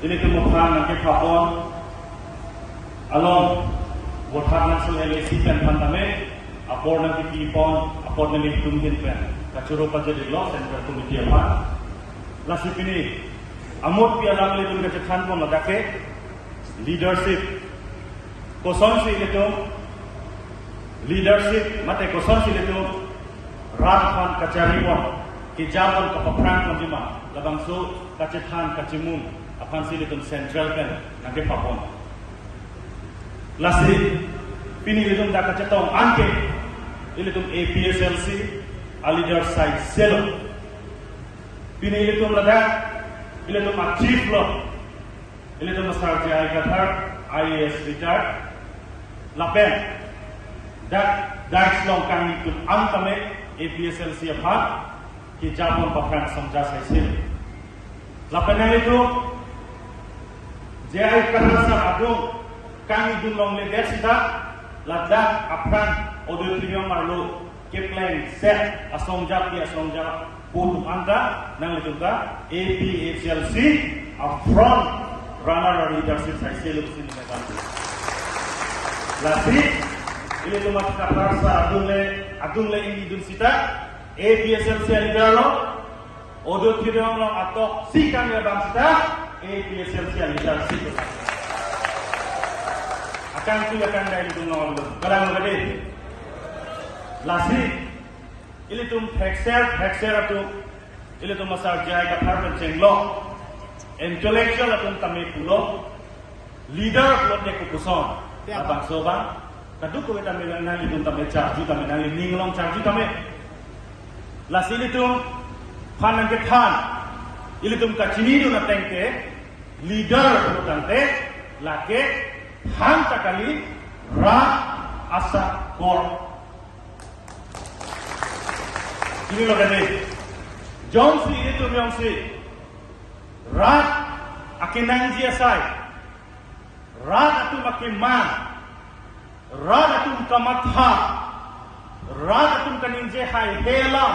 ini kemudian nanti Papua along Water National LAC dan Pantame apor nanti Pipon apor nanti Tungin Pen kacuro pajadi law Central Committee apa lasip ini amut pialang itu kecekan pun ladake leadership koson sih itu leadership mate koson sih itu Rathan Kacariwan Kijaban Kapaprang Majima labang so kacetan kacimun apan sih itu Central Pen nanti Papua lasi pini itu dah kacetong angke itu APSLC leader side selo pini itu meladak itu aktif loh itu masar jaya kathar IAS retired lapen dak slong kang itu angkame APSLC apa Kijaban Kapaprang samja sai selo lapen itu jaya kathar sa adung kami dulong ledet sida ladak apran auditorium marlo keplen set asongjak pun anda nang letuka APHLC front runner leadership sai selu sini medan lasi ini tu mat kaparsa adungle ini dun sita APHLC leader auditorium lo atau sikan ya bang sita APHLC leadership akan dari itu nol kadang gede lasi ini tuh hexer itu ini tuh masal jaya kathar pencenglo intellectual atau kami pulo leader pulo teku kuson abang sobang kaduk ko kami nang itu kami charge kami nang ninglong charge kami lasi ini tuh panan ke pan ini tuh kacini do na tengke leader pulo tante lake hanta kali ra asa kor ini loh kan Johnsi itu Johnsi ra akinang dia sai ra atu makiman ra atu kamatha ra atu kaninje hai helam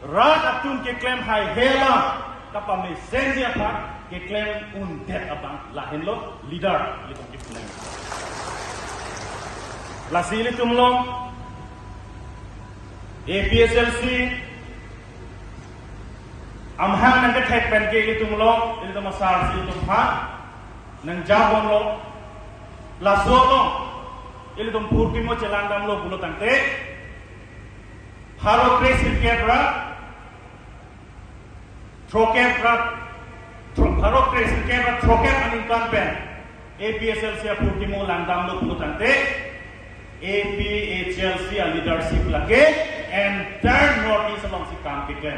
ra atu ke claim hai helam kapame senja pa ke claim undet abang lahin lo leader itu claim lasili tumlong APSLC amhang nang ketek pen ke itu tumlong itu masal si tumha nang jabon lo laso lo itu tum purki mo celandam lo bulo tante haro kresil kebra trokebra Harap kresil kebra troket aningkan pen APSLC purki mo landam lo bulo tante APHLC leadership lagi entire Northeast along si kam kiken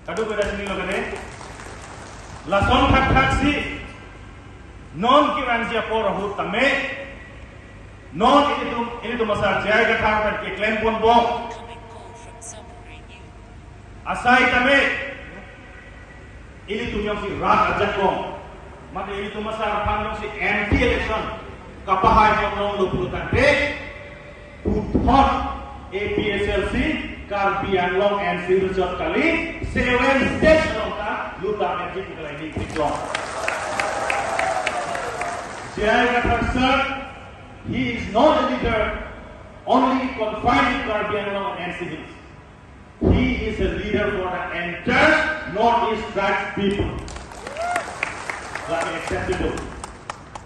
kadu beda sini lo kene lason thak si non kiran sia por hu tame non ini tu masal jaya ka thak ke claim pon bo asai tame ini tu yang si rat ajak kong mate ini tu masal pang si anti election kapahai nong lo pulutan de puthot APSLC Karbian Long and Sirujot kali 7 stage ka luta energy kita ini diklong Jaya Kathar he is not a leader only confined to Karbian Long and civils he is a leader for the entire Northeast tribes people like acceptable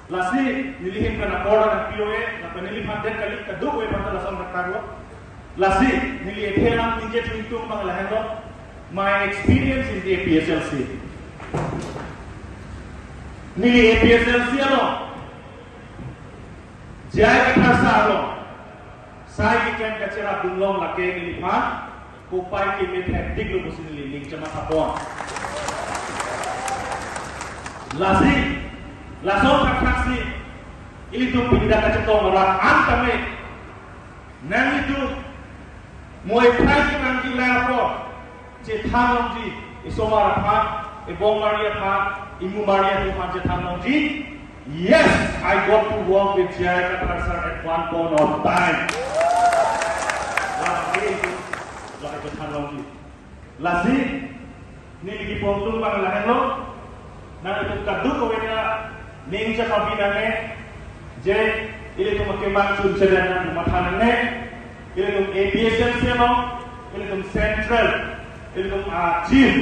lasi nilihim ka na pora ng POA na paniliphan din kali kaduwe pata lasang nagkarwa lasi nilihim ninja tuwing mga lahendo my experience in the APSLC nili APSLC ano jaya kathar ano sai kiken kachera dunglong lake niliphan kupai kimit hektik lu musin nililing cema sapon lasi lason kaksi itu pindah ke cetong orang antame nang itu moy prai kan ki lapo je thamong ji isomar pha ibong maria pha imu maria tu pha je thamong ji yes I got to work with Jaya Kathar sir at one point of time lagi je thamong ji lasi ni lagi pontung bang lahen lo na itu kaduk ko wena ning cha kabinane je ile to makemang chun chadana mathanane ile to APSL semo ile to central ile to chief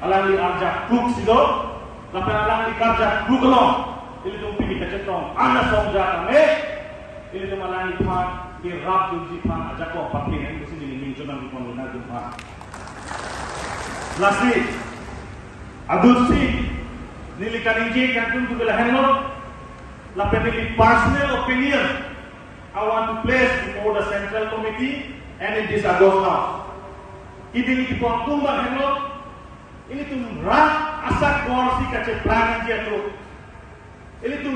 alang li arja kruk sido lapan alang li karja kruk lo ile to pini kacetong ana somja kame ile to malang li pha di rap tu ji pha aja ko pakin en kusi ni ning chunang di pon na du pha lastly adusi nili kaninji kantun tu bela henlo lapan nili personal opinion I want to place before the central committee and in this August house ini di pon tumbang henlo ini tu rak asak korsi kace plan dia tu ini tu